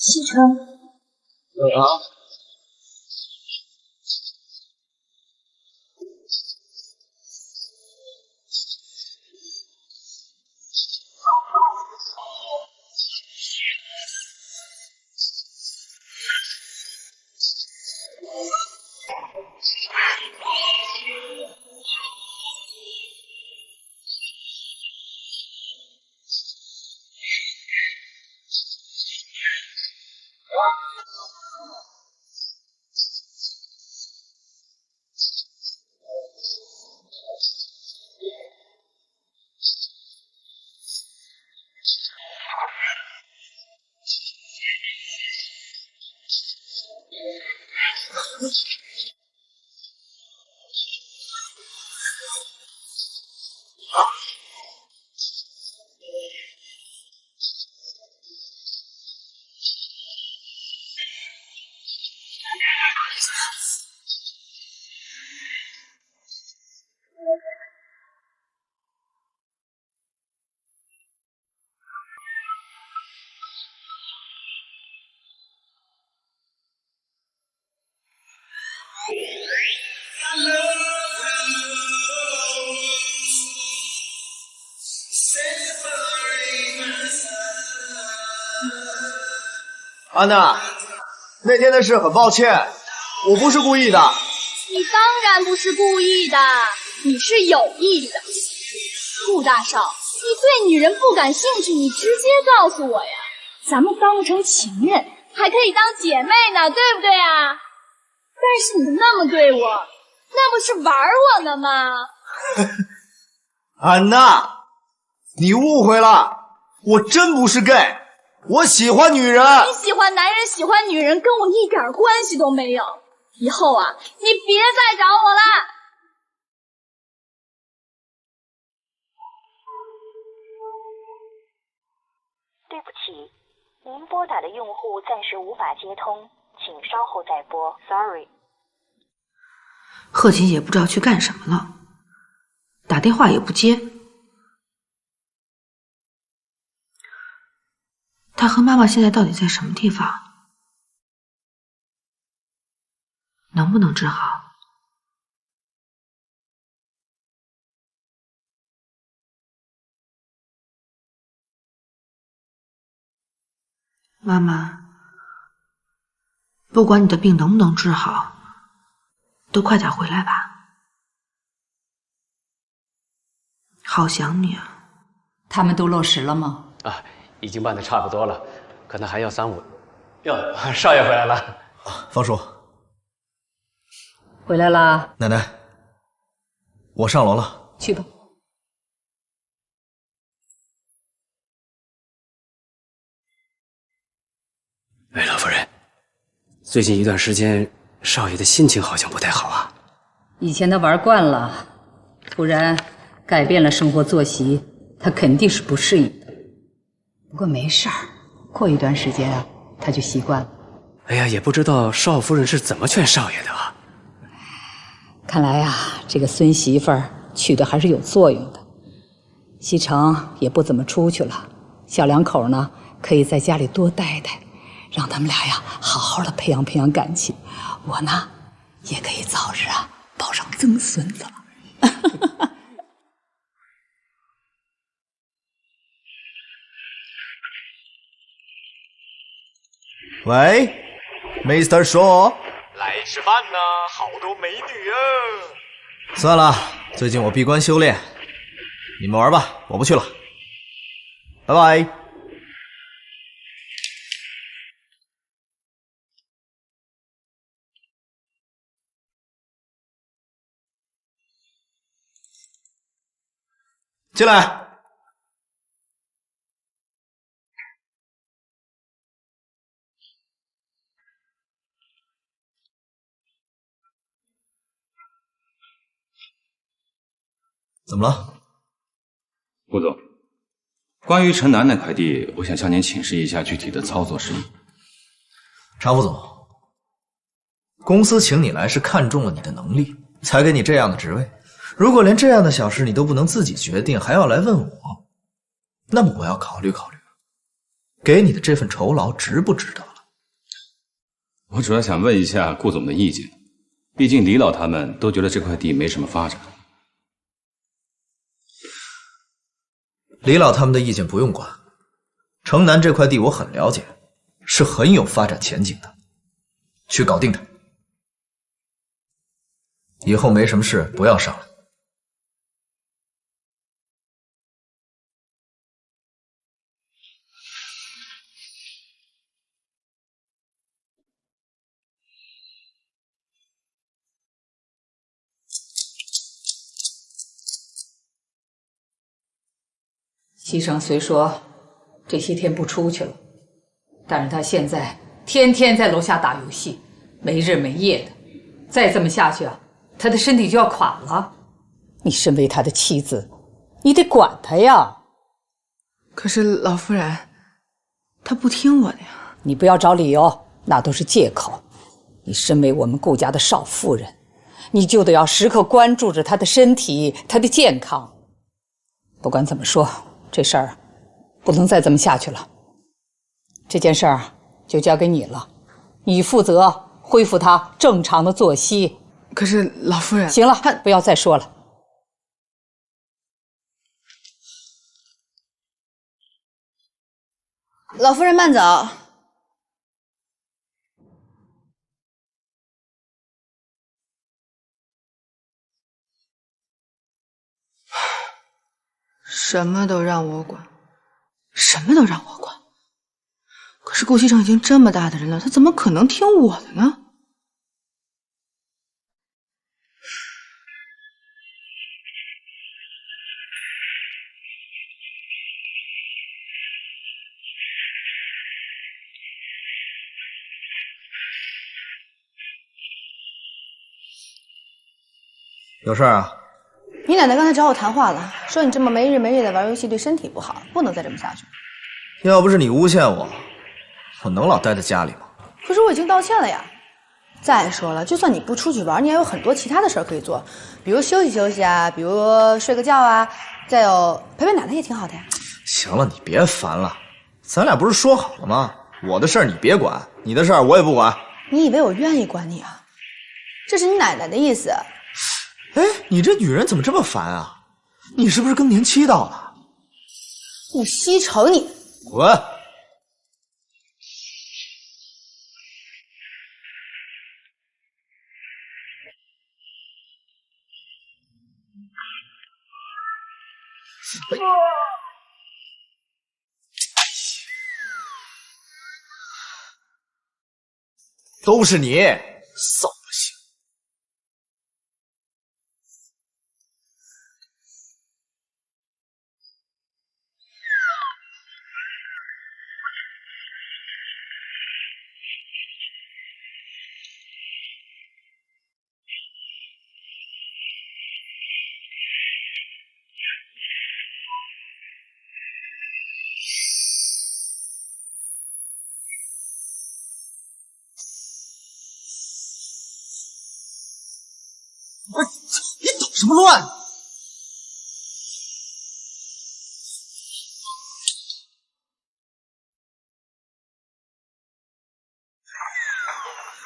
西城。安娜，那天的事很抱歉，我不是故意的。你当然不是故意的，你是有意的。顾大少，你对女人不感兴趣，你直接告诉我呀，咱们当不成情人，还可以当姐妹呢，对不对啊？但是你那么对我，那不是玩我呢吗？安娜，你误会了，我真不是 gay， 我喜欢女人。你喜欢男人，喜欢女人，跟我一点关系都没有。以后啊，你别再找我了。对不起，您拨打的用户暂时无法接通，请稍后再拨。Sorry。贺琴也不知道去干什么了，打电话也不接。他和妈妈现在到底在什么地方？能不能治好？妈妈，不管你的病能不能治好，都快点回来吧，好想你啊！他们都落实了吗？啊，已经办得差不多了，可能还要3、5。哟，少爷回来了。方叔，回来啦。奶奶，我上楼了。去吧。哎，老夫人，最近一段时间，少爷的心情好像不太好啊。以前他玩惯了，突然改变了生活作息，他肯定是不适应的。不过没事儿，过一段时间啊，他就习惯了。哎呀，也不知道少夫人是怎么劝少爷的啊。看来呀，这个孙媳妇儿娶的还是有作用的。西城也不怎么出去了，小两口呢可以在家里多待待，让他们俩呀好好的培养培养感情。我呢也可以早日啊抱上曾孙子了。喂 ，Mr. Shaw， 来吃饭呢，好多美女啊！算了，最近我闭关修炼，你们玩吧，我不去了，拜拜。进来。怎么了？顾总，关于陈楠那块地，我想向您请示一下具体的操作事宜。常副总，公司请你来是看中了你的能力，才给你这样的职位。如果连这样的小事你都不能自己决定，还要来问我，那么我要考虑考虑，给你的这份酬劳值不值得了。我主要想问一下顾总的意见，毕竟李老他们都觉得这块地没什么发展。李老他们的意见不用管，城南这块地我很了解，是很有发展前景的，去搞定它。以后没什么事不要上来。西城虽说这些天不出去了，但是他现在天天在楼下打游戏，没日没夜的。再这么下去啊，他的身体就要垮了。你身为他的妻子，你得管他呀。可是老夫人，他不听我的呀。你不要找理由，那都是借口。你身为我们顾家的少夫人，你就得要时刻关注着他的身体，他的健康。不管怎么说，这事儿不能再这么下去了。这件事儿就交给你了，你负责恢复他正常的作息。可是老夫人，行了，不要再说了。老夫人慢走。什么都让我管，什么都让我管。可是顾西城已经这么大的人了，他怎么可能听我的呢？有事儿啊？你奶奶刚才找我谈话了，说你这么没日没夜的玩游戏对身体不好，不能再这么下去。要不是你诬陷我，我能老待在家里吗？可是我已经道歉了呀。再说了，就算你不出去玩，你也有很多其他的事儿可以做，比如休息休息啊，比如睡个觉啊，再有陪陪奶奶也挺好的呀。行了，你别烦了，咱俩不是说好了吗？我的事儿你别管，你的事儿我也不管。你以为我愿意管你啊？这是你奶奶的意思。哎，你这女人怎么这么烦啊？你是不是更年期到了？顾西城，你滚！都是你，扫把星！你捣什么乱？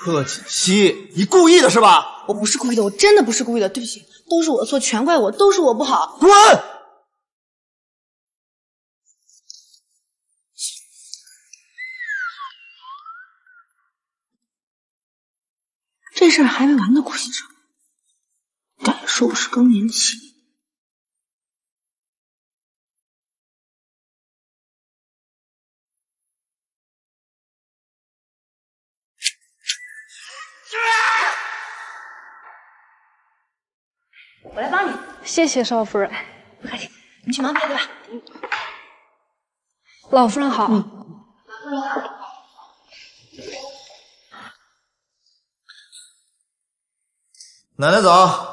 贺锦熙，你故意的是吧？我不是故意的，我真的不是故意的，对不起，都是我的错，全怪我，都是我不好。滚！这事儿还没完呢，顾先生，敢说我是更年期？我来帮你。谢谢少夫人。不客气，你去忙别的吧。老夫人好。奶奶早。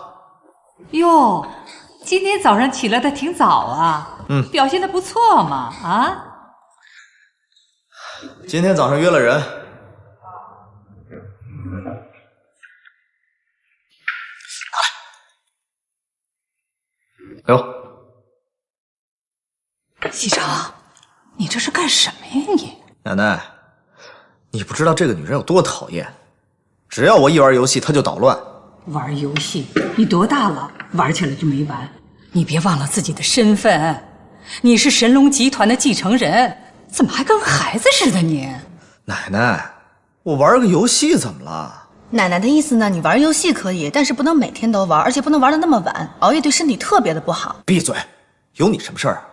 哟，今天早上起来的挺早啊。表现的不错嘛。啊？今天早上约了人。哎呦，西城，你这是干什么呀你？奶奶，你不知道这个女人有多讨厌。只要我一玩游戏，他就捣乱。玩游戏？你多大了？玩起来就没完？你别忘了自己的身份，你是神龙集团的继承人，怎么还跟孩子似的你？奶奶，我玩个游戏怎么了？奶奶的意思呢？你玩游戏可以，但是不能每天都玩，而且不能玩得那么晚，熬夜对身体特别的不好。闭嘴！有你什么事儿啊？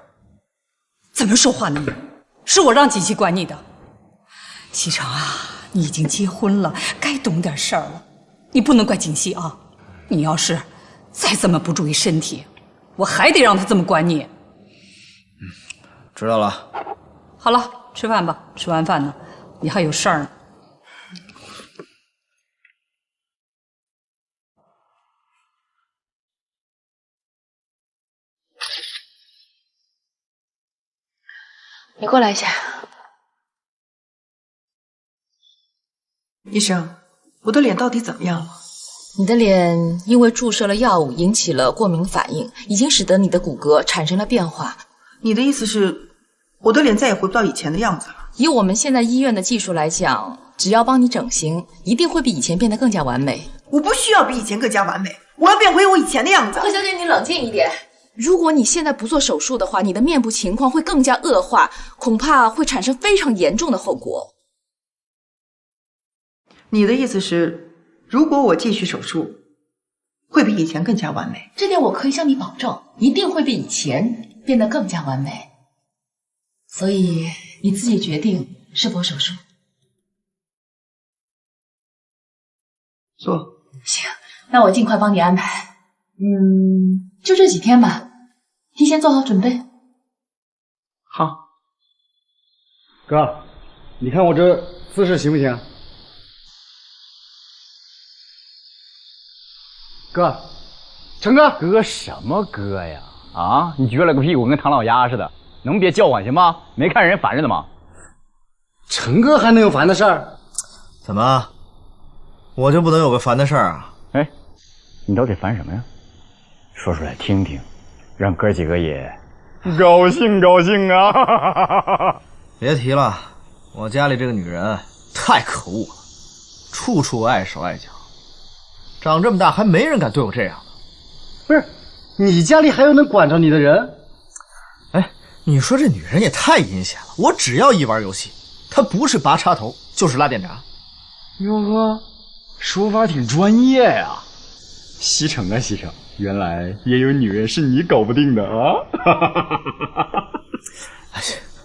怎么说话呢你？是我让锦溪管你的。西城啊，你已经结婚了，该懂点事儿了。你不能怪锦溪啊！你要是再这么不注意身体，我还得让他这么管你。知道了。好了，吃饭吧。吃完饭呢，你还有事儿呢。你过来一下。医生，我的脸到底怎么样了？你的脸因为注射了药物引起了过敏反应，已经使得你的骨骼产生了变化。你的意思是，我的脸再也回不到以前的样子了？以我们现在医院的技术来讲，只要帮你整形，一定会比以前变得更加完美。我不需要比以前更加完美，我要变回我以前的样子。贺小姐，你冷静一点。如果你现在不做手术的话，你的面部情况会更加恶化，恐怕会产生非常严重的后果。你的意思是，如果我继续手术，会比以前更加完美？这点我可以向你保证，一定会比以前变得更加完美。所以你自己决定是否手术。做。行，那我尽快帮你安排。就这几天吧，提前做好准备。好。哥，你看我这姿势行不行？哥，成哥，哥什么哥呀？啊，你撅了个屁股跟唐老鸭似的，能别叫唤行吗？没看人烦着呢吗？成哥还能有烦的事儿？怎么，我就不能有个烦的事儿啊？哎，你到底烦什么呀？说出来听听，让哥几个也高兴高兴啊！别提了，我家里这个女人太可恶了，处处碍手碍脚，长这么大还没人敢对我这样的。不是，你家里还有能管着你的人？哎，你说这女人也太阴险了，我只要一玩游戏，她不是拔插头就是拉电闸。哟呵，说法挺专业呀。西城啊西城，原来也有女人是你搞不定的啊！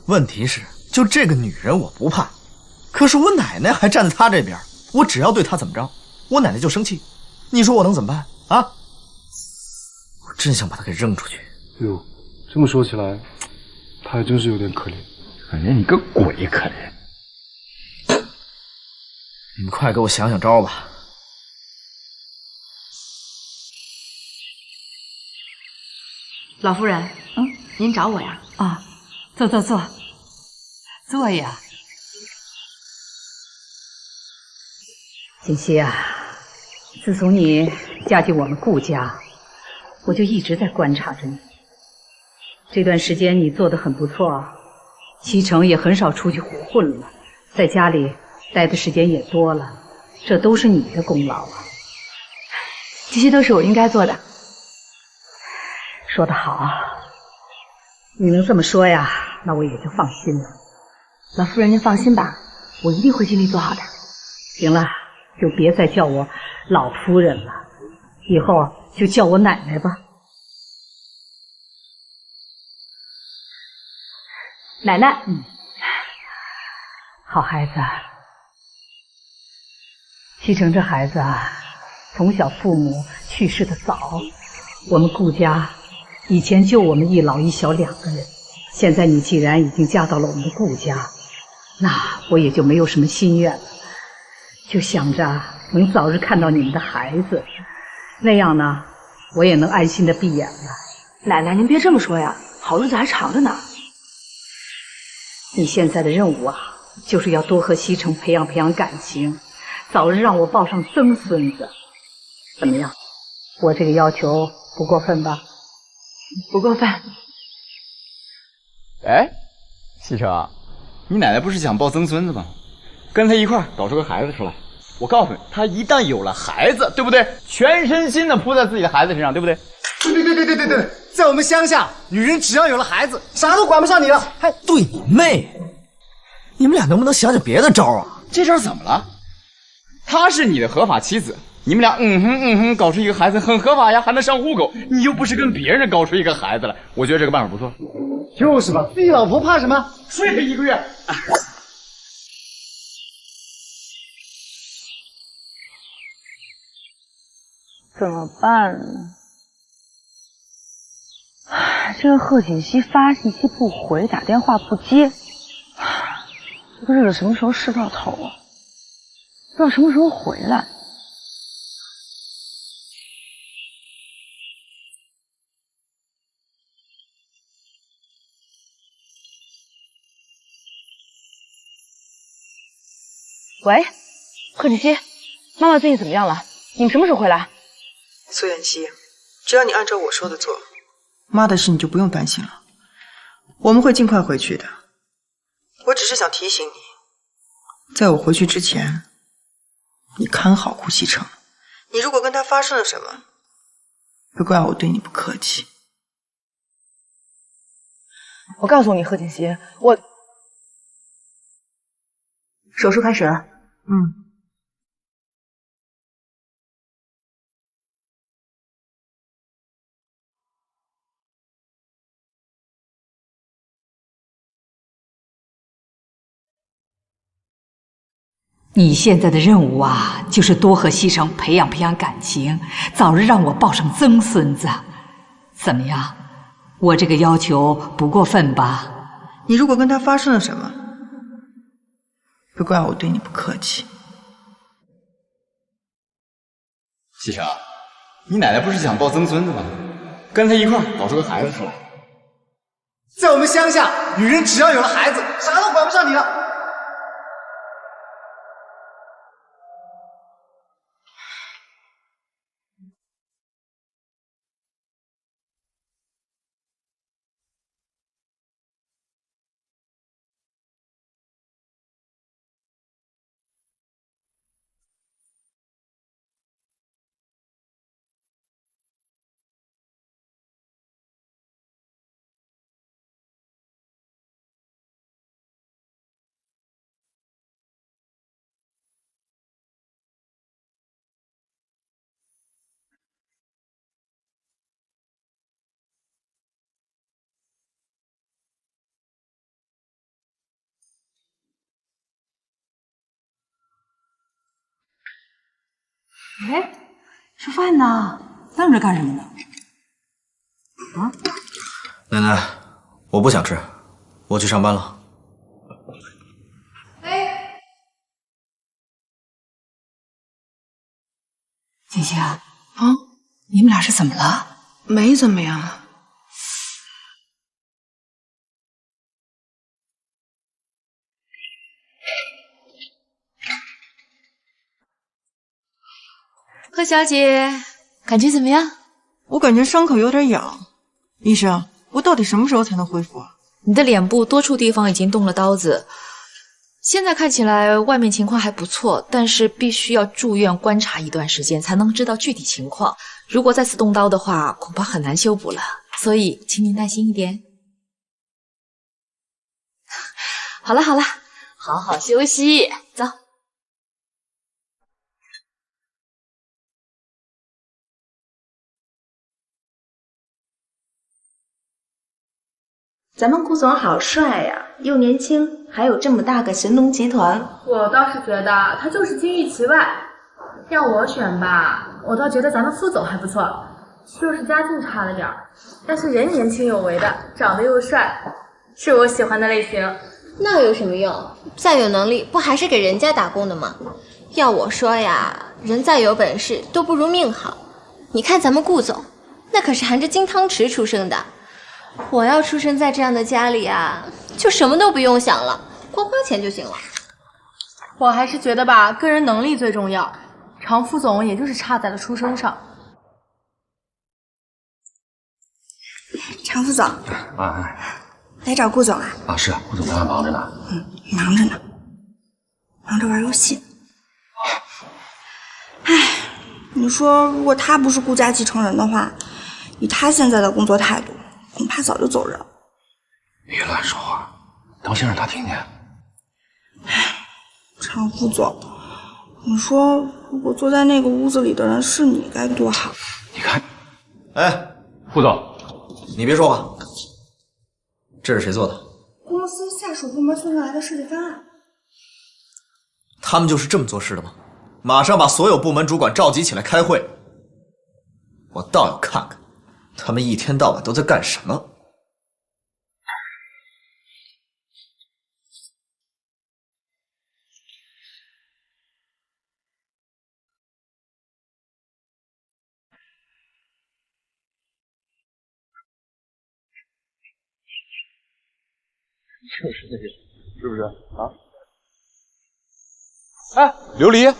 问题是，就这个女人我不怕，可是我奶奶还站在她这边，我只要对她怎么着，我奶奶就生气，你说我能怎么办啊？我真想把她给扔出去。哟，这么说起来，她还真是有点可怜。可怜你个鬼可怜！你们快给我想想招吧。老夫人，您找我呀？啊，坐坐坐，坐呀。锦溪啊，自从你嫁进我们顾家，我就一直在观察着你。这段时间你做得很不错，西城也很少出去胡混了，在家里待的时间也多了，这都是你的功劳啊。这些都是我应该做的。说得好，你能这么说呀，那我也就放心了。老夫人您放心吧，我一定会尽力做好的。行了，就别再叫我老夫人了，以后就叫我奶奶吧。奶奶，好孩子。西城这孩子啊，从小父母去世的早，我们顾家以前就我们一老一小两个人，现在你既然已经嫁到了我们的顾家，那我也就没有什么心愿了，就想着能早日看到你们的孩子，那样呢，我也能安心的闭眼了。奶奶您别这么说呀，好日子还长着呢。你现在的任务啊，就是要多和西城培养培养感情，早日让我抱上曾孙子。怎么样？我这个要求不过分吧？不过分。哎，西城，你奶奶不是想抱曾孙子吗？跟她一块儿搞出个孩子出来。我告诉你，他一旦有了孩子，对不对？全身心的扑在自己的孩子身上，对不对？对，在我们乡下，女人只要有了孩子，啥都管不上你了。还对你妹！你们俩能不能想想别的招啊？这招怎么了？她是你的合法妻子，你们俩搞出一个孩子很合法呀，还能上户口。你又不是跟别人搞出一个孩子来，我觉得这个办法不错。就是吧，自己老婆怕什么？睡个1个月。怎么办呢？这个贺锦熙发信息不回，打电话不接，这个日子什么时候是到头啊？不知道什么时候回来。喂，贺锦熙，妈妈最近怎么样了？你们什么时候回来？苏妍希，只要你按照我说的做，妈的事你就不用担心了，我们会尽快回去的。我只是想提醒你，在我回去之前，你看好顾西城。你如果跟他发生了什么，别怪我对你不客气。我告诉你，贺锦熙，我手术开始了。你现在的任务啊，就是多和西城培养培养感情，早日让我抱上曾孙子。怎么样？我这个要求不过分吧？你如果跟他发生了什么，别怪我对你不客气。西城，你奶奶不是想抱曾孙子吗？跟他一块搞出个孩子出来。在我们乡下，女人只要有了孩子，啥都管不上你了。哎，吃饭呢？愣着干什么呢？啊？奶奶，我不想吃，我去上班了。哎，锦溪啊，你们俩是怎么了？没怎么样。贺小姐，感觉怎么样？我感觉伤口有点痒，医生，我到底什么时候才能恢复啊？你的脸部多处地方已经动了刀子，现在看起来外面情况还不错，但是必须要住院观察一段时间才能知道具体情况。如果再次动刀的话，恐怕很难修补了，所以请你耐心一点。好了好了，好好休息，走。咱们顾总好帅呀，又年轻，还有这么大个神农集团。我倒是觉得他就是金玉其外。要我选吧，我倒觉得咱们副总还不错，就是家境差了点儿，但是人年轻有为的，长得又帅，是我喜欢的类型。那有什么用？再有能力，不还是给人家打工的吗？要我说呀，人再有本事都不如命好。你看咱们顾总，那可是含着金汤匙出生的。我要出生在这样的家里啊，就什么都不用想了，光花钱就行了。我还是觉得吧，个人能力最重要。常副总也就是差在了出身上。常副总来找顾总啊？啊，是顾总在那忙着呢。忙着呢，忙着玩游戏。你说，如果他不是顾家继承人的话，以他现在的工作态度，恐怕早就走人了。别乱说话，当心让他听见。常副总，你说，如果坐在那个屋子里的人是你，该多好。你看，哎，副总，你别说话。这是谁做的？公司下属部门送上来的设计方案。他们就是这么做事的吗？马上把所有部门主管召集起来开会，我倒要看看他们一天到晚都在干什么。就是那个，是不是啊？哎，琉璃，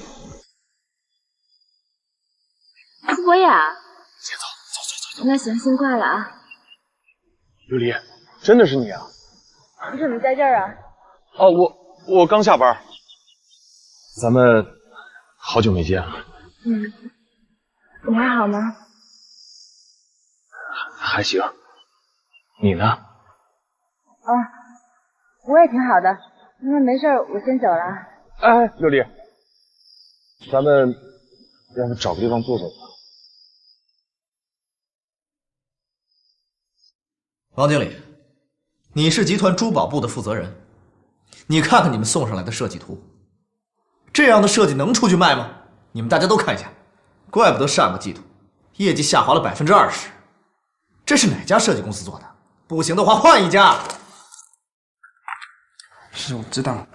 博雅，先走。那行，辛苦了啊。琉璃，真的是你啊？你怎么在这儿啊？哦，我刚下班。咱们好久没见了。你还好吗？还行。你呢？我也挺好的。那没事，我先走了。哎，琉璃，咱们要不找个地方坐坐吧？王经理，你是集团珠宝部的负责人，你看看你们送上来的设计图，这样的设计能出去卖吗？你们大家都看一下，怪不得上个季度业绩下滑了20%，这是哪家设计公司做的？不行的话换一家。是，我知道。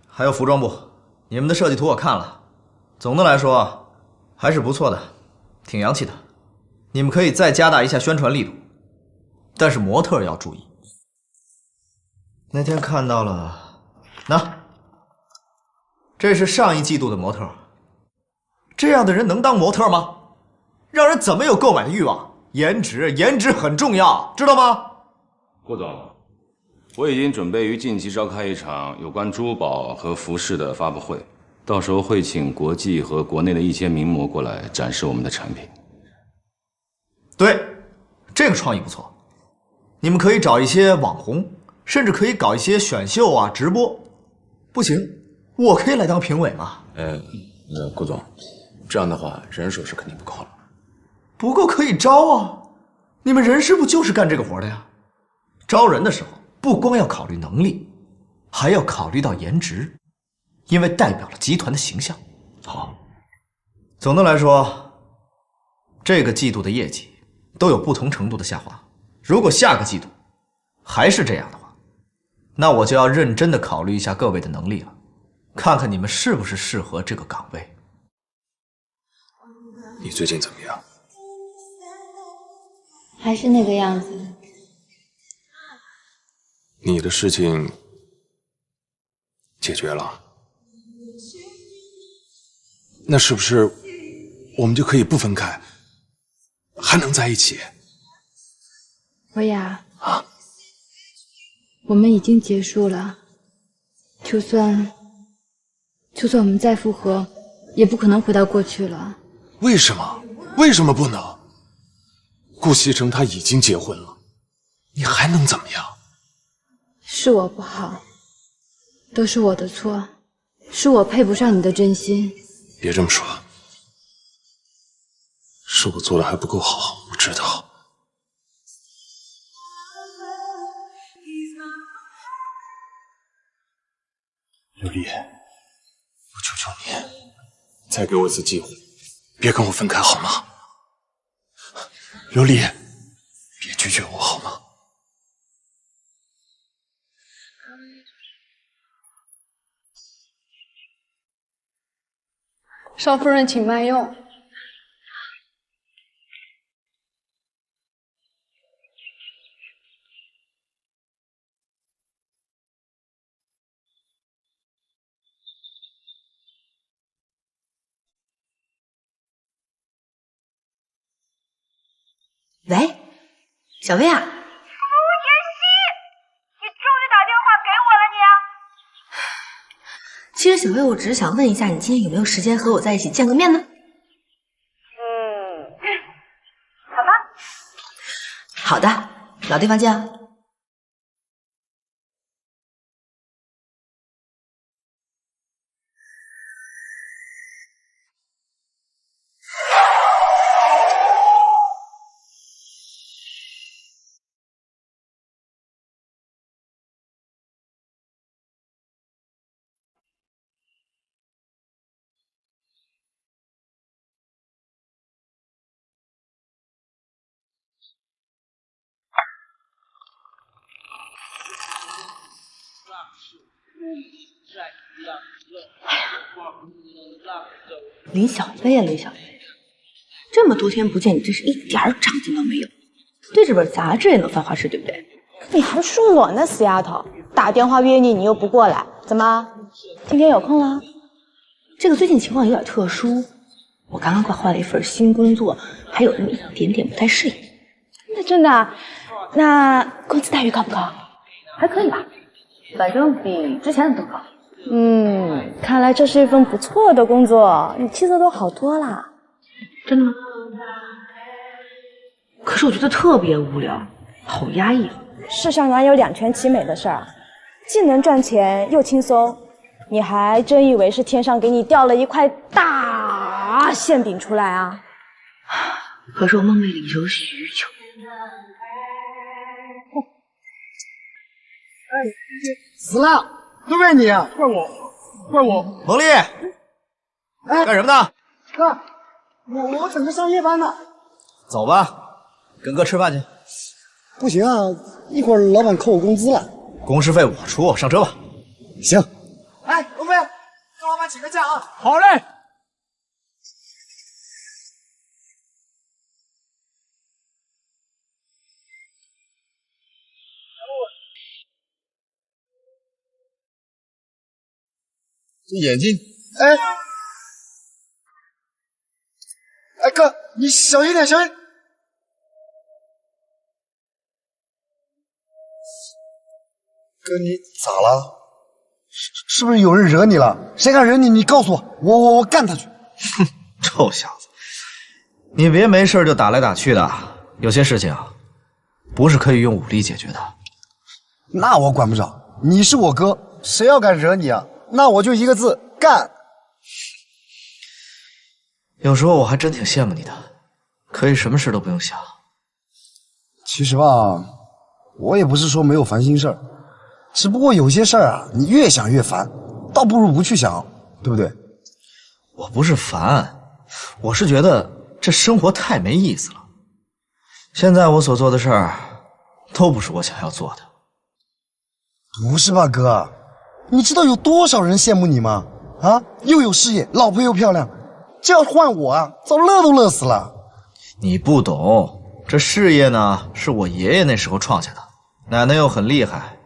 还有服装部，你们的设计图我看了，总的来说还是不错的，挺洋气的。你们可以再加大一下宣传力度，但是模特要注意。那天看到了，这是上一季度的模特，这样的人能当模特吗？让人怎么有购买的欲望？颜值很重要，知道吗？顾总，我已经准备于近期召开一场有关珠宝和服饰的发布会，到时候会请国际和国内的一些名模过来展示我们的产品。对，这个创意不错。你们可以找一些网红，甚至可以搞一些选秀啊、直播。不行，我可以来当评委嘛。顾总，这样的话人手是肯定不够了。不够可以招啊！你们人事部就是干这个活的呀。招人的时候不光要考虑能力，还要考虑到颜值，因为代表了集团的形象。好，总的来说，这个季度的业绩都有不同程度的下滑。如果下个季度还是这样的话，那我就要认真的考虑一下各位的能力了，看看你们是不是适合这个岗位。你最近怎么样？还是那个样子。你的事情解决了，那是不是我们就可以不分开，还能在一起？博雅，我们已经结束了，就算我们再复合，也不可能回到过去了。为什么？为什么不能？顾西城他已经结婚了，你还能怎么样？是我不好，都是我的错，是我配不上你的真心。别这么说，是我做的还不够好，我知道。琉璃，我求求你，再给我一次机会，别跟我分开好吗？琉璃，别拒绝我好吗？少夫人，请慢用。喂，小薇啊。陆妍希，你终于打电话给我了你。其实小薇，我只是想问一下，你今天有没有时间和我在一起见个面呢？好吧。好的，老地方见啊。林小薇啊，林小薇，这么多天不见，你真是一点长进都没有。对这本杂志也能犯花痴，对不对？你还说我呢，死丫头！打电话约你，你又不过来，怎么？今天有空了？这个最近情况有点特殊，我刚刚换了一份新工作，还有那么一点点不太适应。那真的啊？那工资待遇高不高？还可以吧，反正比之前的都高。看来这是一份不错的工作，你气色都好多啦。真的吗？可是我觉得特别无聊，好压抑。世上哪有两全其美的事儿？既能赚钱又轻松，你还真以为是天上给你掉了一块大馅饼出来啊？可是我梦寐以求许久。死了！都怪你啊！怪我，怪我！蒙丽，哎，干什么呢？哥，我等着上夜班呢。走吧，跟哥吃饭去。不行啊，一会儿老板扣我工资了。工时费我出，上车吧。行。哎，龙飞，跟老板请个假啊！好嘞。这眼睛，哎，哥，你小心点，小心！哥，你咋了？是不是有人惹你了？谁敢惹你？你告诉我，我干他去！哼，臭小子，你别没事就打来打去的，有些事情不是可以用武力解决的。那我管不着，你是我哥，谁要敢惹你啊？那我就一个字，干！有时候我还真挺羡慕你的，可以什么事都不用想。其实吧，我也不是说没有烦心事儿，只不过有些事儿啊，你越想越烦，倒不如不去想，对不对？我不是烦，我是觉得这生活太没意思了。现在我所做的事儿，都不是我想要做的。不是吧，哥？你知道有多少人羡慕你吗？啊，又有事业，老婆又漂亮，这要换我啊，早乐都乐死了。你不懂，这事业呢，是我爷爷那时候创下的，奶奶又很厉害，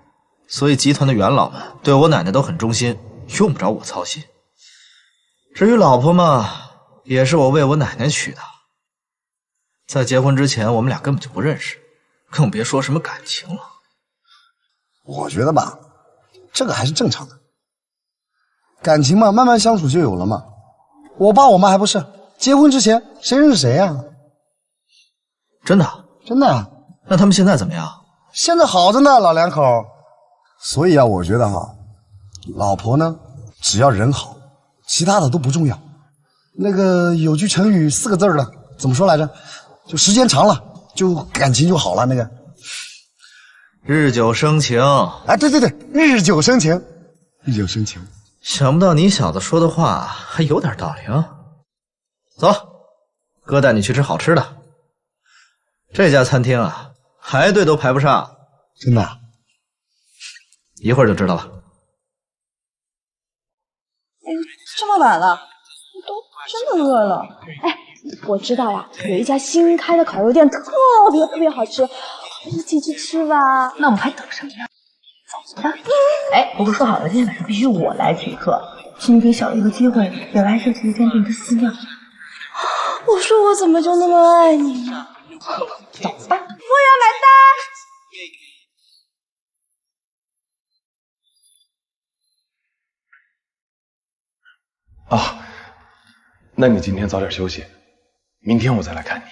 所以集团的元老们对我奶奶都很忠心，用不着我操心。至于老婆嘛，也是我为我奶奶娶的。在结婚之前，我们俩根本就不认识，更别说什么感情了。我觉得吧，这个还是正常的，感情嘛，慢慢相处就有了嘛。我爸我妈还不是，结婚之前谁认识谁呀？真的？真的啊。那他们现在怎么样？现在好着呢，老两口。所以啊，我觉得哈，老婆呢，只要人好，其他的都不重要。那个有句成语4个字的，怎么说来着？就时间长了，就感情就好了。那个日久生情。哎，对对对，日久生情，日久生情。想不到你小子说的话还有点道理啊！走，哥带你去吃好吃的。这家餐厅啊，排队都排不上。真的？一会儿就知道了。这么晚了，都真的饿了。哎，我知道呀，有一家新开的烤肉店，特别好吃，一起去吃吧。那我们还等什么呀？走吧。哎，不过说好了，今天晚上必须我来请客，请你给小一个机会，也来设计一间店的私酿。我说我怎么就那么爱你呢？走吧。我要买单。啊，那你今天早点休息，明天我再来看你。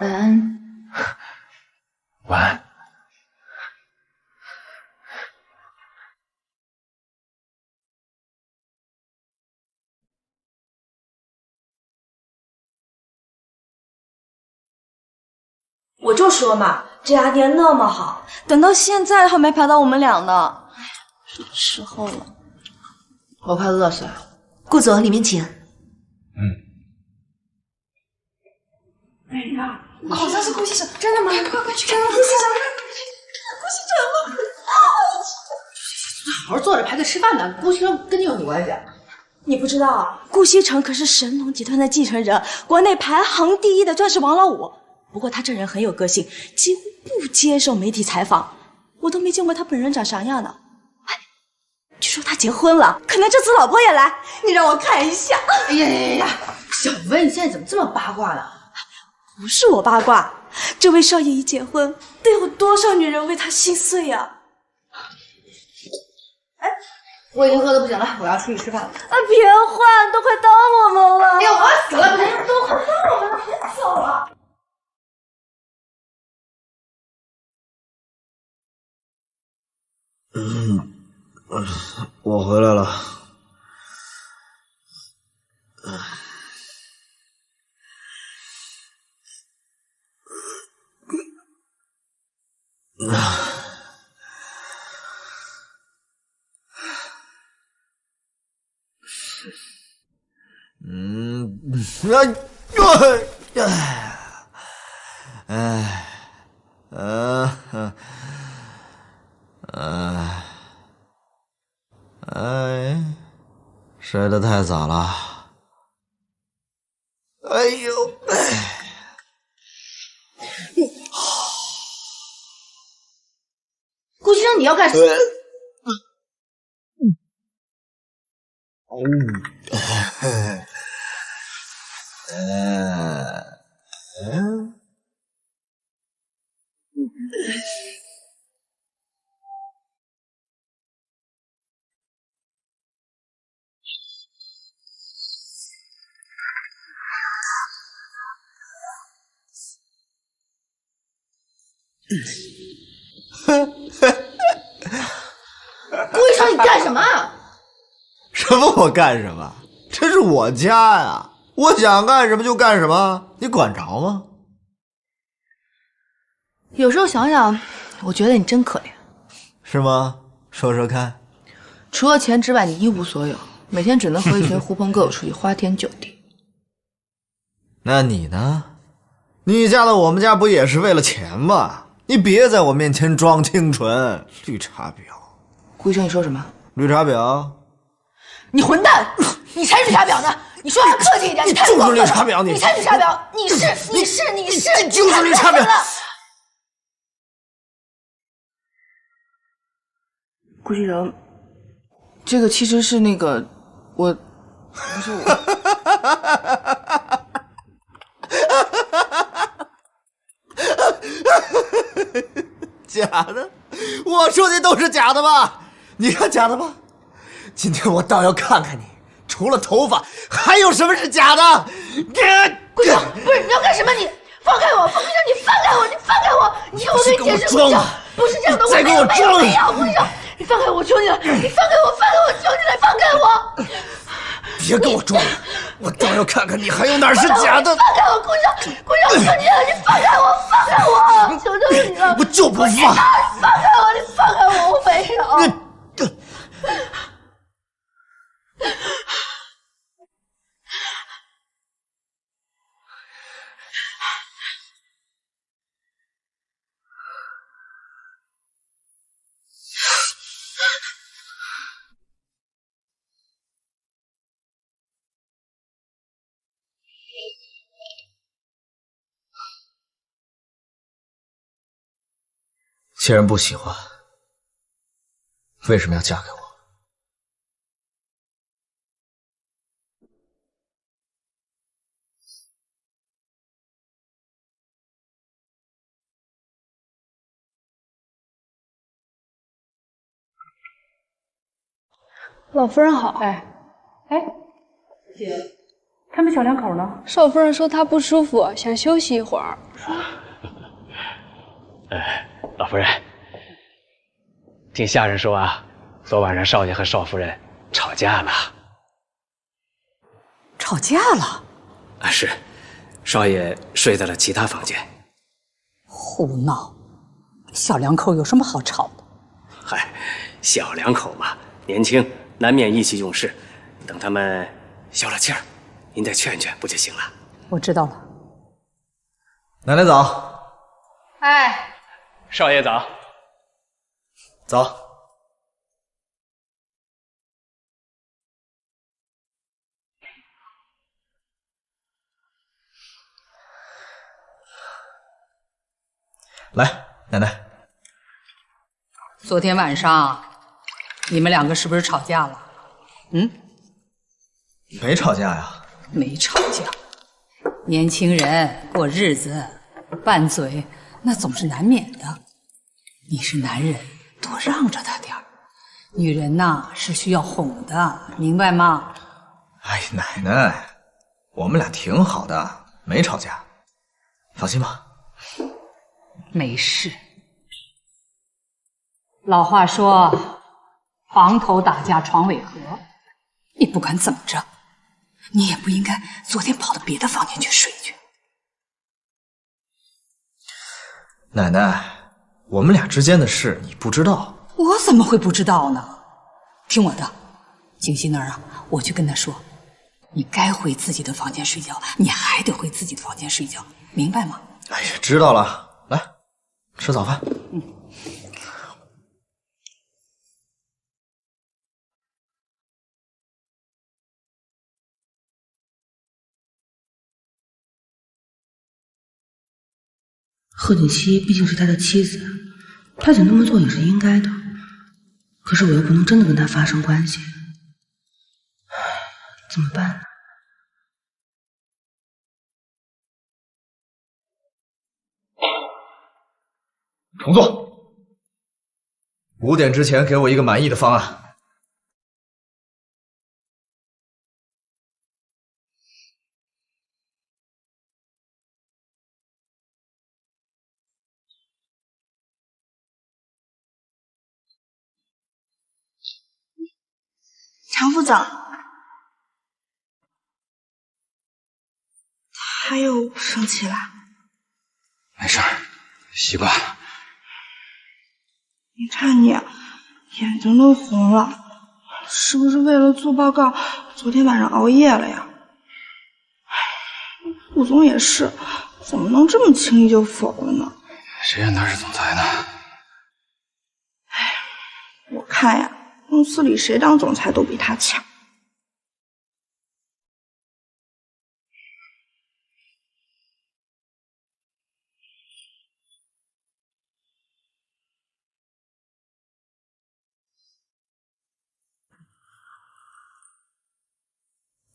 晚安。晚安。我就说嘛，这家店那么好，等到现在还没排到我们俩呢。什么时候了？我快饿死了。顾总，里面请。哎呀，好像是顾先生，真的吗？快去看看顾先生，顾先生了。好好坐着排队吃饭呢，顾先生跟你有什么关系？你不知道啊，顾西城可是神农集团的继承人，国内排行第1的钻石王老五。不过他这人很有个性，几乎不接受媒体采访，我都没见过他本人长啥样呢。哎，据说他结婚了，可能这次老婆也来，你让我看一下。哎呀，小薇，你现在怎么这么八卦呢？不是我八卦，这位少爷一结婚，得有多少女人为他心碎呀！我已经饿得不行了，我要出去吃饭了。啊，别换，都快到我们了。哎呀，我要死了！都快到我们了，别走了。我回来了。睡得太早了。哎呦，顾先生，你要干什么？顾医生，你干什么？什么我干什么？这是我家呀，我想干什么就干什么，你管着吗？有时候想想，我觉得你真可怜。是吗？说说看。除了钱之外，你一无所有，每天只能和一群狐朋狗友出去花天酒地。那你呢？你嫁到我们家不也是为了钱吗？你别在我面前装清纯，绿茶婊。顾医生，你说什么？绿茶婊？你混蛋！你才绿茶婊呢！你说话客气一点，你太过分了！就是绿茶婊，你才绿茶婊！你就是绿茶婊！顾西城，这个其实是那个我，不是我。假的？我说的都是假的吧？你看假的吧？今天我倒要看看你，除了头发，还有什么是假的？顾总，不是你要干什么？你放开我！顾医生，你放开我！你放开我！你听我跟你解释，顾医生，不是这样的，再给我装！没有，顾医生，你放开我，求你了！你放开我，放开我，求你了，放开我！别跟我装了，我倒要看看你还有哪是假的！放开我，顾医生，顾医生，我求你了，你放开我，放开我！求求你了！我就不放！你放开我，你放开我！我没有。既然不喜欢，为什么要嫁给我？老夫人好。哎，姐，他们小两口呢？少夫人说她不舒服，想休息一会儿。老夫人，听下人说啊，昨晚上少爷和少夫人吵架了。吵架了？啊，是，少爷睡在了其他房间。胡闹！小两口有什么好吵的？嗨，小两口嘛，年轻难免意气用事，等他们消了气儿，您再劝劝不就行了？我知道了。奶奶早。哎，少爷早。早。来，奶奶。昨天晚上你们两个是不是吵架了？没吵架呀。没吵架。年轻人过日子，拌嘴那总是难免的。你是男人，多让着他点儿。女人呐是需要哄的，明白吗？哎，奶奶，我们俩挺好的，没吵架，放心吧。没事。老话说，床头打架床尾和。你不管怎么着，你也不应该昨天跑到别的房间去睡去。奶奶，我们俩之间的事你不知道。我怎么会不知道呢？听我的，景熙那儿啊，我去跟他说，你该回自己的房间睡觉，你还得回自己的房间睡觉，明白吗？哎呀，知道了。来，吃早饭。贺锦熙毕竟是他的妻子，他想那么做也是应该的。可是我又不能真的跟他发生关系，怎么办呢？重做。5点之前给我一个满意的方案。常副总，他又生气了。没事儿，习惯了。你看你，眼睛都红了，是不是为了做报告，昨天晚上熬夜了呀？顾总也是，怎么能这么轻易就否了呢？谁让他是总裁呢？我看呀，公司里谁当总裁都比他强。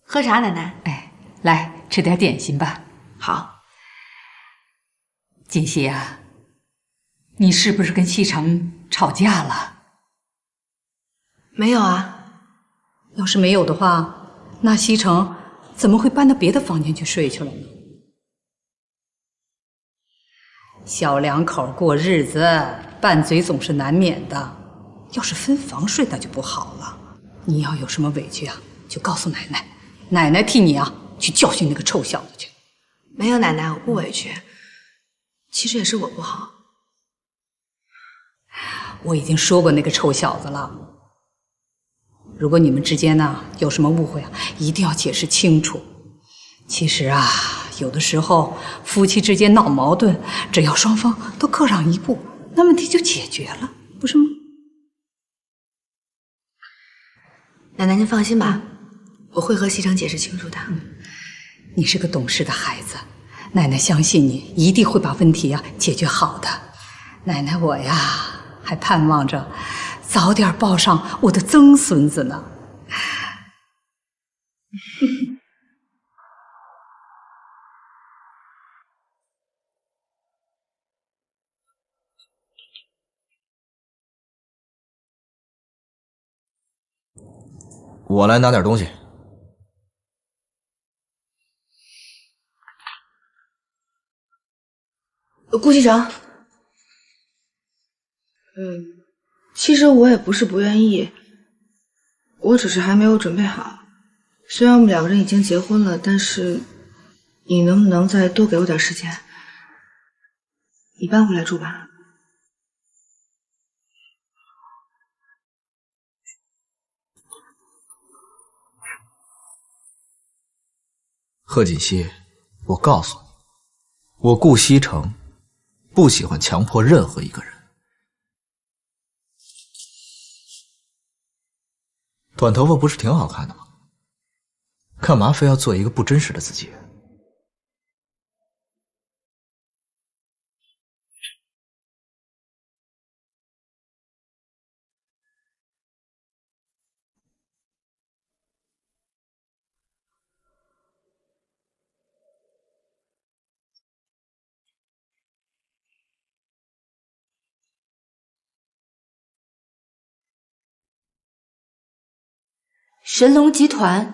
喝啥，奶奶？哎，来吃点点心吧。好。锦溪啊，你是不是跟西城吵架了？没有啊。要是没有的话，那西城怎么会搬到别的房间去睡去了呢？小两口过日子，拌嘴总是难免的。要是分房睡，那就不好了。你要有什么委屈啊，就告诉奶奶，奶奶替你啊去教训那个臭小子去。没有，奶奶，我不委屈。其实也是我不好。我已经说过那个臭小子了。如果你们之间呢有什么误会啊，一定要解释清楚。其实啊，有的时候夫妻之间闹矛盾，只要双方都各让一步，那问题就解决了，不是吗？奶奶您放心吧，我会和西城解释清楚的。你是个懂事的孩子，奶奶相信你一定会把问题啊解决好的。奶奶我呀还盼望着早点抱上我的曾孙子呢。我来拿点东西。顾西城，其实我也不是不愿意，我只是还没有准备好。虽然我们两个人已经结婚了，但是你能不能再多给我点时间？你搬回来住吧。贺锦熙，我告诉你，我顾西城不喜欢强迫任何一个人。短头发不是挺好看的吗？干嘛非要做一个不真实的自己？神龙集团。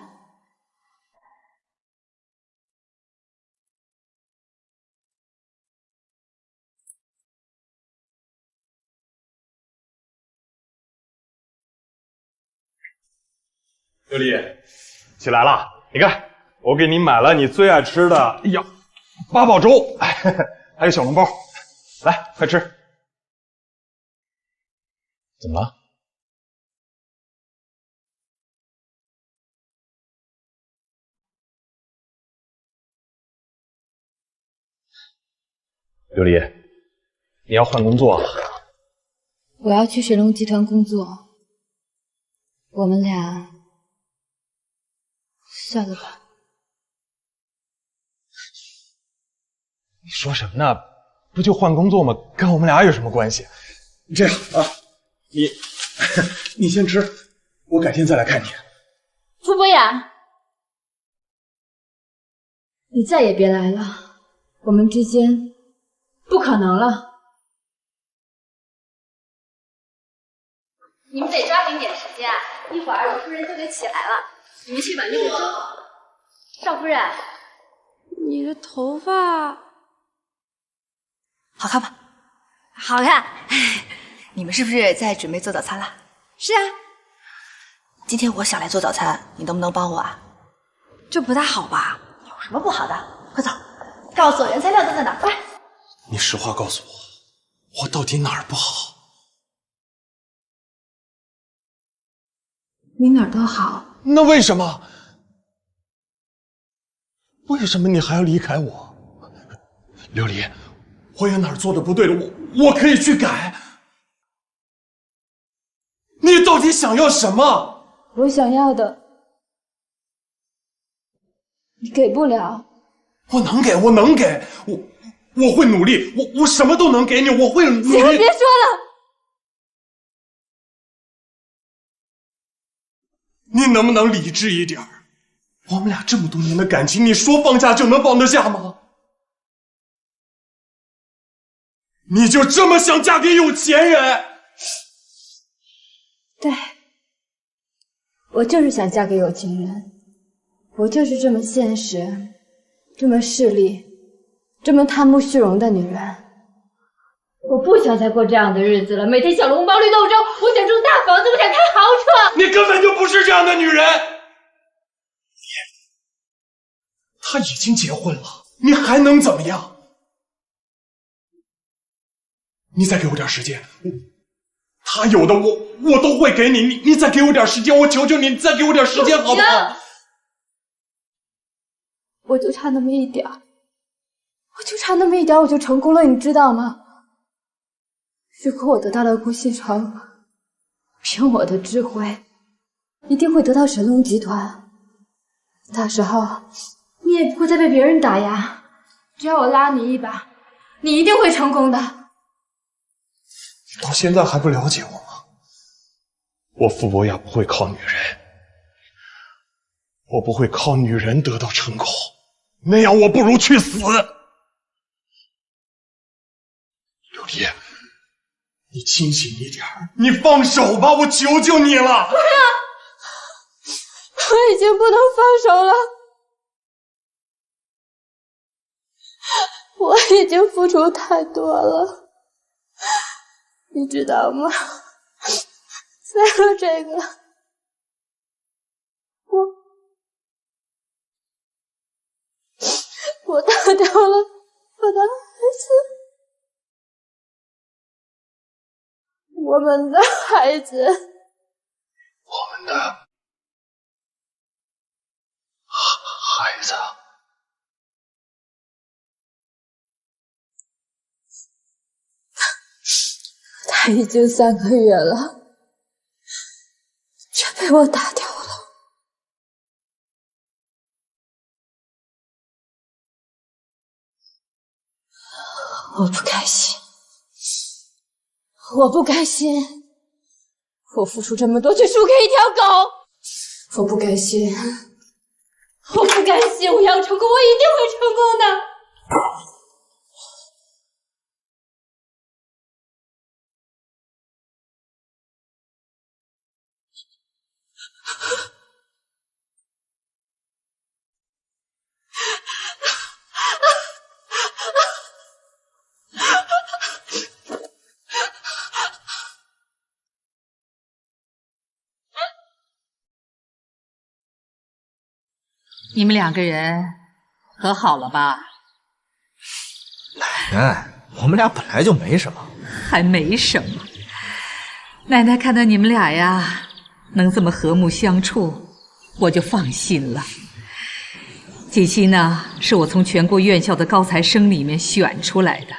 刘丽，起来了！你看，我给你买了你最爱吃的八宝粥，还有小笼包，来，快吃。怎么了？刘丽，你要换工作了？我要去神龙集团工作，我们俩算了吧。你说什么呢？不就换工作吗？跟我们俩有什么关系？这样啊，你先吃，我改天再来看你。傅博雅，你再也别来了，我们之间不可能了。你们得抓紧点时间，一会儿鲁夫人就得起来了。你们去把那个粥。少夫人，你的头发好看吗？好看。你们是不是在准备做早餐了？是啊。今天我想来做早餐，你能不能帮我啊？这不大好吧？有什么不好的？快走，告诉我原材料都在哪儿，快！你实话告诉我，我到底哪儿不好？你哪儿都好。那为什么？为什么你还要离开我？琉璃，我有哪儿做的不对的，我可以去改。你到底想要什么？我想要的，你给不了。我能给，我能给，我会努力，我什么都能给你，我会努力。行了，别说了。你能不能理智一点？我们俩这么多年的感情，你说放下就能放得下吗？你就这么想嫁给有钱人？对，我就是想嫁给有钱人，我就是这么现实，这么势利，这么贪慕虚荣的女人。我不想再过这样的日子了，每天小笼包绿豆粥，我想住大房子，我想开豪车。你根本就不是这样的女人。他已经结婚了，你还能怎么样？你再给我点时间，他有的我都会给你，你再给我点时间，我求求你，再给我点时间好不好？我就差那么一点，我就差那么一点，我就成功了，你知道吗？如果我得到了顾西城，凭我的智慧，一定会得到神龙集团。到时候你也不会再被别人打压，只要我拉你一把，你一定会成功的。你到现在还不了解我吗？我傅博雅不会靠女人，我不会靠女人得到成功，那样我不如去死。刘丽，你清醒一点，你放手吧，我求求你了。不是，我已经不能放手了，我已经付出太多了，你知道吗？为了这个，我打掉了我的孩子，我们的孩子，我们的孩子。他已经3个月了，却被我打掉了。我不开心，我不开心，我付出这么多，却输给一条狗。我不甘心，我不甘心，我要成功，我一定会成功的。你们2个人和好了吧？奶奶，我们俩本来就没什么，还没什么。奶奶看到你们俩呀，能这么和睦相处，我就放心了。锦溪呢，是我从全国院校的高材生里面选出来的。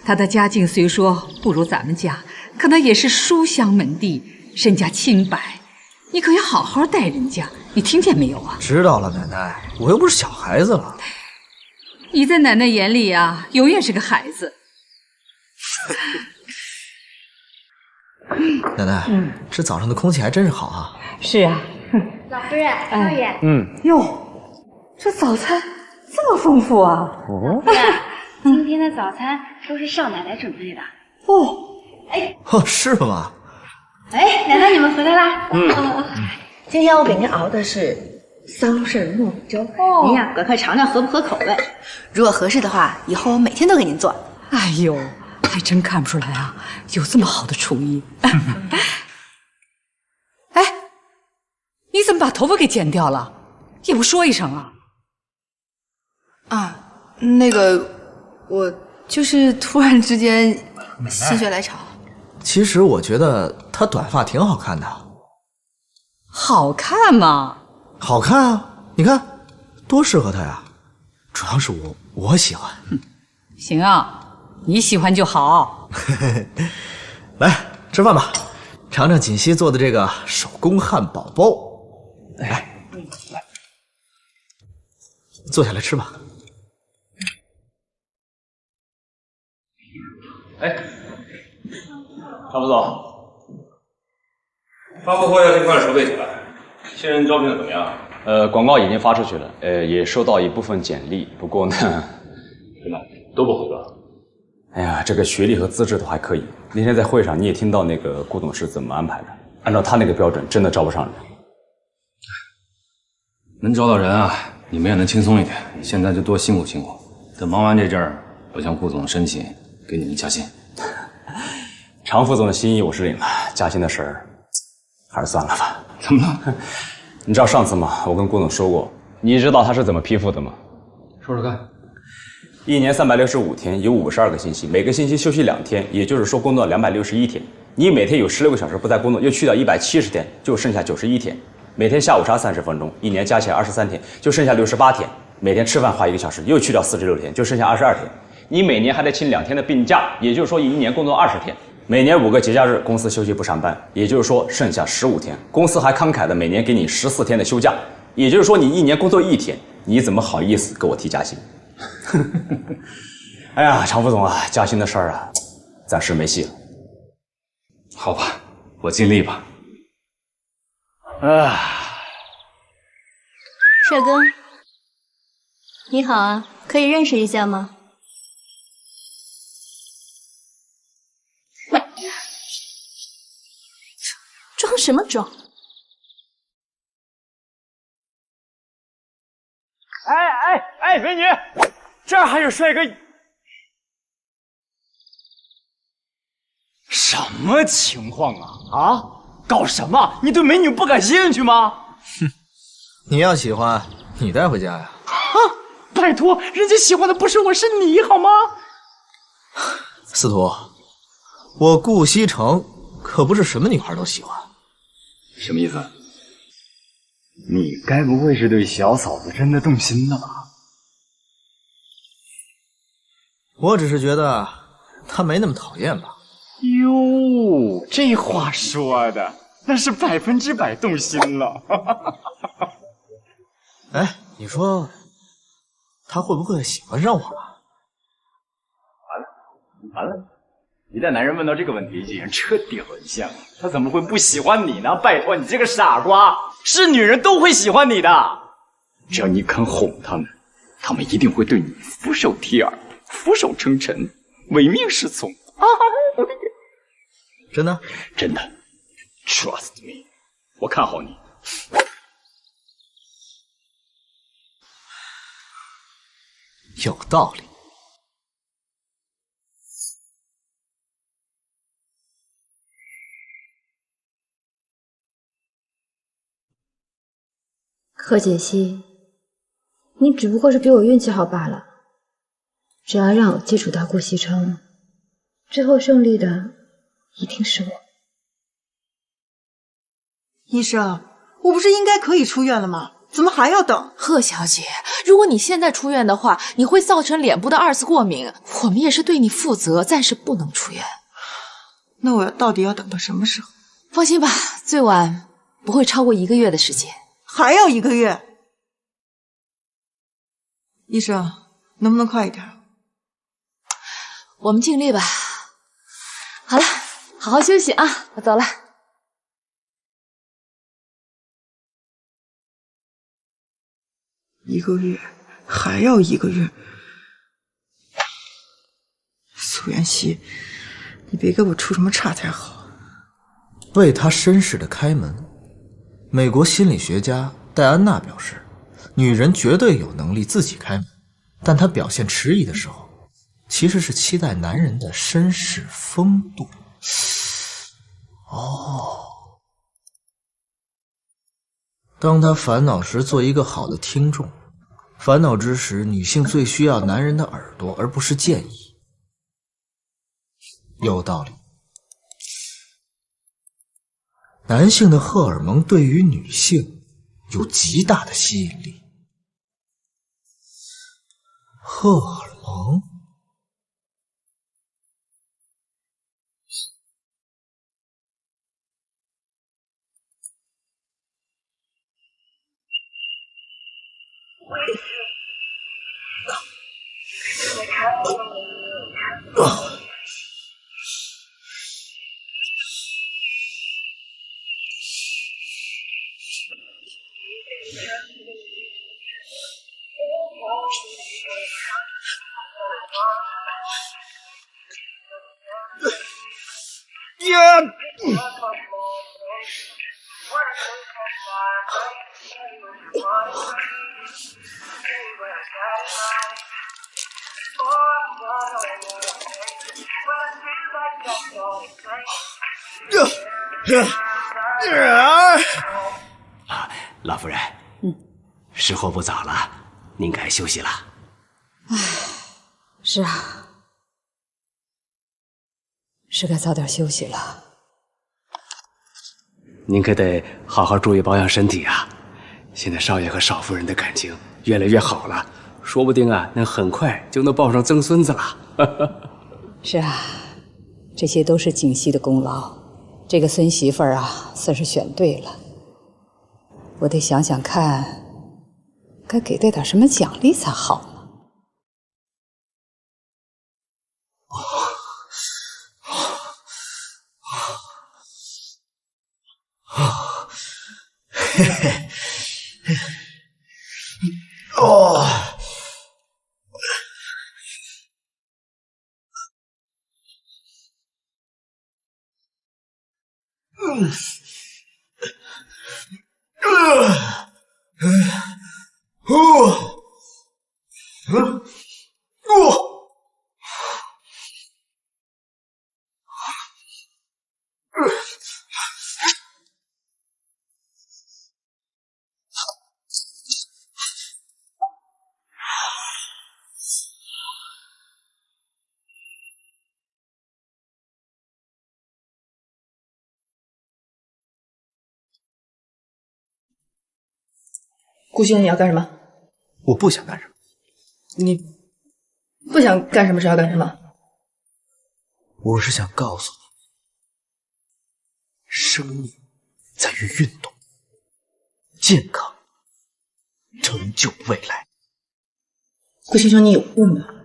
她的家境虽说不如咱们家，可那也是书香门第，身家清白。你可要好好待人家，你听见没有啊？知道了，奶奶，我又不是小孩子了。你在奶奶眼里啊，永远是个孩子。奶奶，这早上的空气还真是好啊。是啊。老夫人，少爷。哟，这早餐这么丰富啊！老夫人，今天的早餐都是少奶奶准备的。哦，是吗？哎，奶奶你们回来啦。今天我给您熬的是桑葚糯米粥，您呀赶快尝尝合不合口味。如果合适的话，以后我每天都给您做。哎呦，还真看不出来啊，有这么好的厨艺。哎，你怎么把头发给剪掉了？也不说一声啊？啊，那个，我就是突然之间心血来潮。其实我觉得她短发挺好看的。好看吗？好看啊！你看，多适合她呀。主要是我喜欢。行啊，你喜欢就好。来吃饭吧，尝尝锦溪做的这个手工汉堡包。来，来，坐下来吃吧。哎，常副总，发布会要尽快筹备起来。新人招聘的怎么样？广告已经发出去了，也收到一部分简历，不过呢，真的都不合格。哎呀，这个学历和资质都还可以。那天在会上你也听到那个顾董事怎么安排的，按照他那个标准，真的招不上人。能招到人啊，你们也能轻松一点。现在就多辛苦辛苦，等忙完这阵儿，我向顾总申请给你们加薪。常副总的心意我是领了，加薪的事儿还是算了吧。怎么了？你知道上次吗？我跟顾总说过，你知道他是怎么批复的吗？说说看。1年365天，有52个星期，每个星期休息2天，也就是说工作261天。你每天有16个小时不在工作，又去掉170天，就剩下91天。每天下午茶30分钟，1年加起来23天，就剩下68天。每天吃饭花1个小时，又去掉46天，就剩下22天。你每年还得请2天的病假，也就是说1年工作20天。每年5个节假日，公司休息不上班，也就是说剩下15天。公司还慷慨的每年给你14天的休假，也就是说你1年工作1天。你怎么好意思给我提加薪？哎呀，常副总啊，加薪的事儿啊，暂时没戏了。好吧，我尽力吧。帅哥，你好啊，可以认识一下吗？装什么装？这儿还有帅哥。什么情况啊？啊，搞什么？你对美女不感兴趣吗？哼，你要喜欢，你带回家呀。啊，拜托，人家喜欢的不是我，是你好吗？司徒，我顾西城可不是什么女孩都喜欢。什么意思？你该不会是对小嫂子真的动心了吧？我只是觉得她没那么讨厌吧。哟，这话说的那是100%动心了。哎，你说她会不会喜欢上我吧？完了！一旦男人问到这个问题，已经彻底沦陷了。他怎么会不喜欢你呢？拜托，你这个傻瓜，是女人都会喜欢你的。只要你肯哄他们，他们一定会对你俯首帖耳、俯首称臣、唯命是从。真的？真的 ，Trust me， 我看好你。有道理。贺锦熙，你只不过是比我运气好罢了。只要让我接触到顾西城，最后胜利的一定是我。医生，我不是应该可以出院了吗？怎么还要等？贺小姐，如果你现在出院的话，你会造成脸部的2次过敏，我们也是对你负责，暂时不能出院。那我到底要等到什么时候？放心吧，最晚不会超过1个月的时间。还要1个月？医生，能不能快一点？我们尽力吧。好了，好好休息啊，我走了。1个月，还要1个月。苏妍希，你别给我出什么岔才好。为他绅士的开门。美国心理学家戴安娜表示，女人绝对有能力自己开门，但她表现迟疑的时候，其实是期待男人的绅士风度。哦，当她烦恼时，做一个好的听众。烦恼之时，女性最需要男人的耳朵，而不是建议。有道理。男性的荷尔蒙对于女性有极大的吸引力。荷尔蒙？老夫人，时候不早了，您该休息了。唉，是啊，是该早点休息了。您可得好好注意保养身体啊！现在少爷和少夫人的感情越来越好了，说不定啊，能很快就能抱上曾孙子了。是啊，这些都是锦溪的功劳。这个孙媳妇儿啊，算是选对了。我得想想看，该给她点什么奖励才好呢。嘿嘿，哦，顾星，你要干什么？我不想干什么。你不想干什么是要干什么？我是想告诉你，生命在于运动，健康成就未来。顾先生，你有病吧？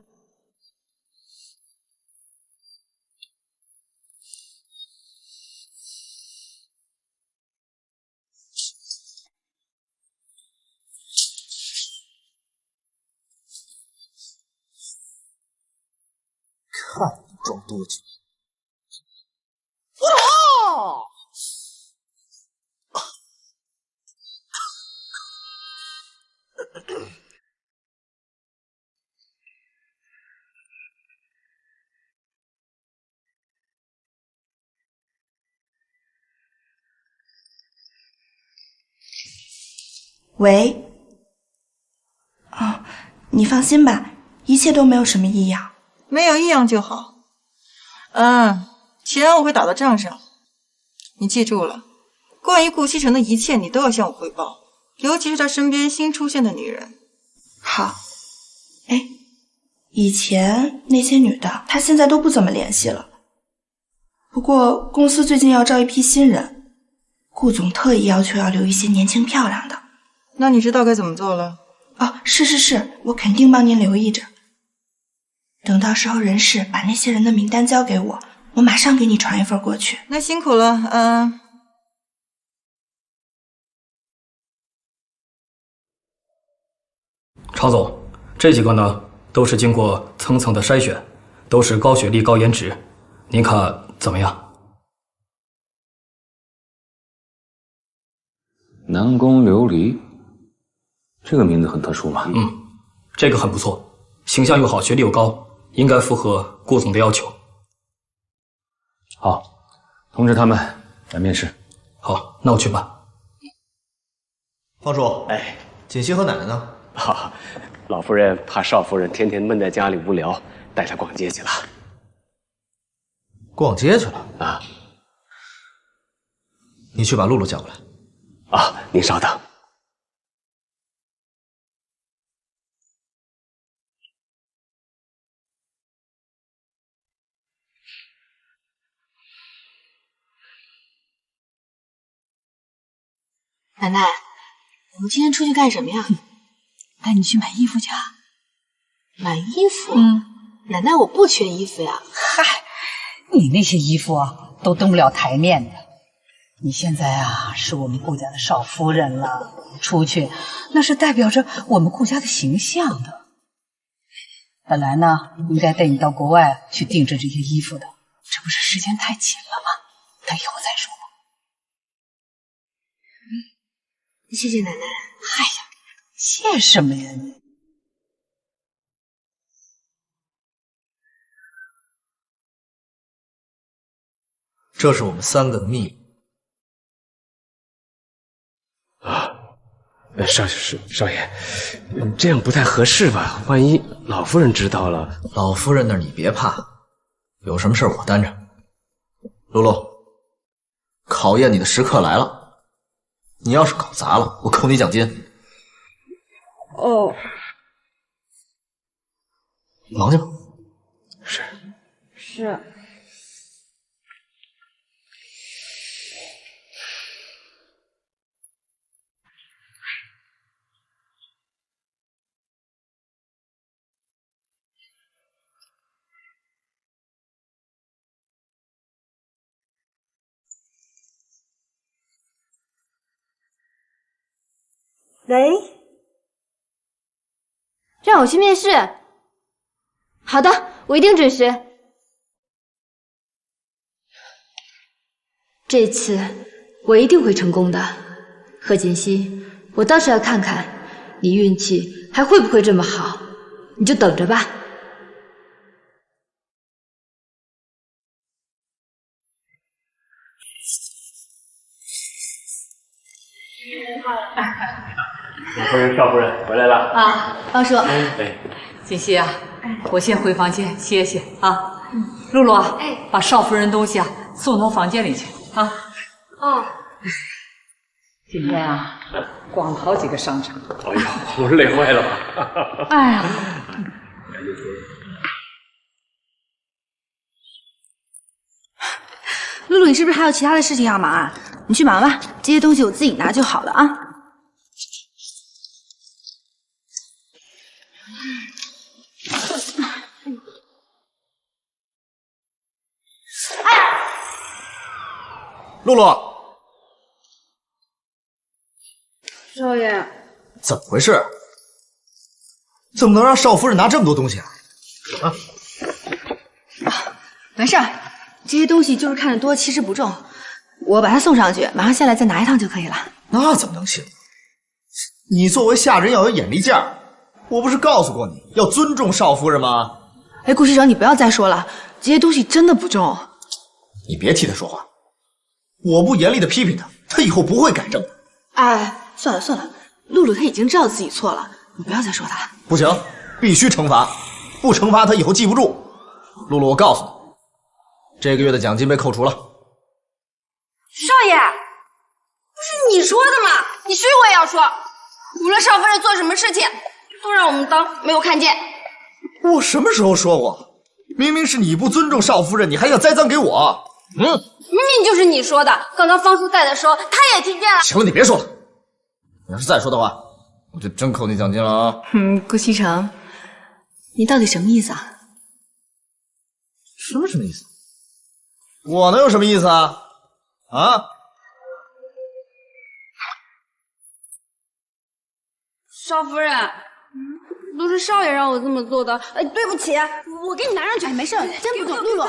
看你装多久！哦！喂。哦，你放心吧，一切都没有什么异样。没有异样就好。钱我会打到账上。你记住了，关于顾西城的一切你都要向我汇报，尤其是他身边新出现的女人。好。哎，以前那些女的，她现在都不怎么联系了。不过公司最近要招一批新人，顾总特意要求要留一些年轻漂亮的。那你知道该怎么做了？哦，是，我肯定帮您留意着。等到时候人事把那些人的名单交给我，我马上给你传一份过去。那辛苦了，常总，这几个呢都是经过层层的筛选，都是高学历、高颜值，您看怎么样？南宫琉璃，这个名字很特殊嘛？这个很不错，形象又好，学历又高，应该符合顾总的要求。好，通知他们来面试。好，那我去办。方叔，锦溪和奶奶呢？老夫人怕少夫人天天闷在家里无聊，带她逛街去了。逛街去了啊？你去把露露叫过来。您稍等。奶奶，我们今天出去干什么呀？带你去买衣服去啊。买衣服？奶奶，我不缺衣服呀。嗨，你那些衣服啊，都登不了台面的。你现在啊，是我们顾家的少夫人了，出去那是代表着我们顾家的形象的。本来呢，应该带你到国外去定制这些衣服的，这不是时间太紧了吗？等以后再说吧。谢谢奶奶。哎呀，谢什么呀你？这是我们3个的秘密。少爷，这样不太合适吧？万一老夫人知道了，老夫人那儿你别怕，有什么事我担着。露露，考验你的时刻来了，你要是搞砸了，我扣你奖金。哦，忙去吧。是。喂，让我去面试。好的，我一定准时。这次我一定会成功的，贺锦溪，我倒是要看看你运气还会不会这么好，你就等着吧。老夫人、少夫人回来了啊，方叔。锦溪啊，我先回房间歇歇啊。露露啊，把少夫人东西啊送到房间里去啊。哦。今天啊，逛了好几个商场。哎呀，我累坏了吧？哎呀，露露，你是不是还有其他的事情要忙啊？你去忙吧，这些东西我自己拿就好了啊。露露，少爷，怎么回事？怎么能让少夫人拿这么多东西啊？没事儿，这些东西就是看着多，其实不重。我把它送上去，马上下来再拿一趟就可以了。那怎么能行？你作为下人要有眼力劲儿，我不是告诉过你要尊重少夫人吗？哎，顾西城，你不要再说了，这些东西真的不重。你别替他说话，我不严厉的批评他，他以后不会改正的。哎，算了算了，露露她已经知道自己错了，你不要再说她了。不行，必须惩罚，不惩罚他以后记不住。露露，我告诉你，这个月的奖金被扣除了。少爷，不是你说的吗？你说我也要说，无论少夫人做什么事情，都让我们当没有看见。我什么时候说过？明明是你不尊重少夫人，你还想栽赃给我？明明就是你说的。刚刚方叔在的时候，他也听见了。行了，你别说了。你要是再说的话，我就真扣你奖金了啊！顾西城，你到底什么意思啊？什么意思？我能有什么意思啊？啊！少夫人，都是少爷让我这么做的。对不起，我给你拿上去，没事，真不重。露露，